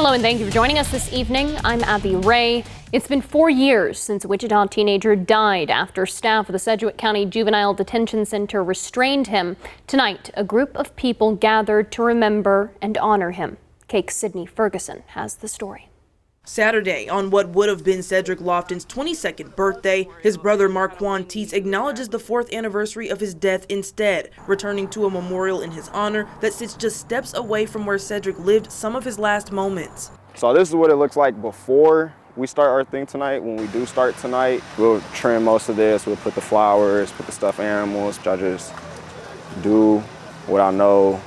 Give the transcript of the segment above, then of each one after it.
Hello and thank you for joining us this evening. I'm Abby Ray. It's been 4 years since a Wichita teenager died after staff of the Cedric County Juvenile Detention Center restrained him. Tonight, a group of people gathered to remember and honor him. Cake's Sydney Ferguson has the story. Saturday, on what would have been Cedric Lofton's 22nd birthday, his brother Marquand Teets acknowledges the 4th anniversary of his death instead, returning to a memorial in his honor that sits just steps away from where Cedric lived some of his last moments. So this is what it looks like before we start our thing tonight. When we do start tonight, we'll trim most of this. We'll put the flowers, put the stuffed animals. I just do what I know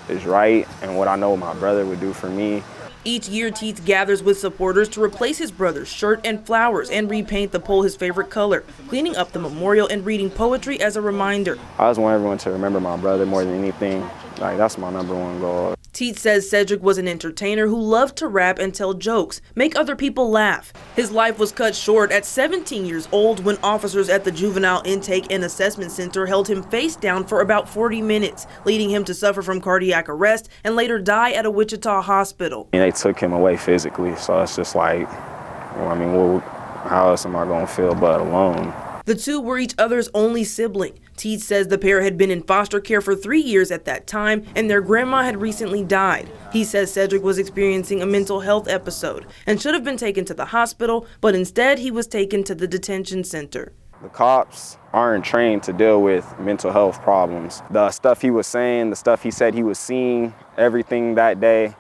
is right and what I know my brother would do for me. Each year, Teets gathers with supporters to replace his brother's shirt and flowers and repaint the pole his favorite color, cleaning up the memorial and reading poetry as a reminder. I just want everyone to remember my brother more than anything. Like, that's my #1 goal. Teets says Cedric was an entertainer who loved to rap and tell jokes, make other people laugh. His life was cut short at 17 years old when officers at the Juvenile Intake and Assessment Center held him face down for about 40 minutes, leading him to suffer from cardiac arrest and later die at a Wichita hospital. And they took him away physically, so it's just like, how else am I going to feel but alone? The two were each other's only sibling. Teets says the pair had been in foster care for 3 years at that time, and their grandma had recently died. He says Cedric was experiencing a mental health episode and should have been taken to the hospital, but instead he was taken to the detention center. The cops aren't trained to deal with mental health problems. The stuff he was saying, the stuff he said he was seeing, everything that day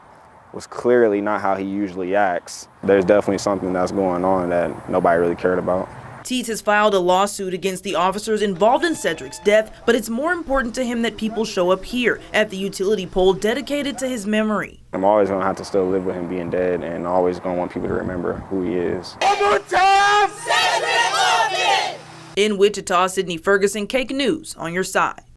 was clearly not how he usually acts. There's definitely something that's going on that nobody really cared about. Teets has filed a lawsuit against the officers involved in Cedric's death, but it's more important to him that people show up here at the utility pole dedicated to his memory. I'm always going to have to still live with him being dead, and always going to want people to remember who he is. One more time! Cedric Lofton! In Wichita, Sydney Ferguson, Cake News on your side.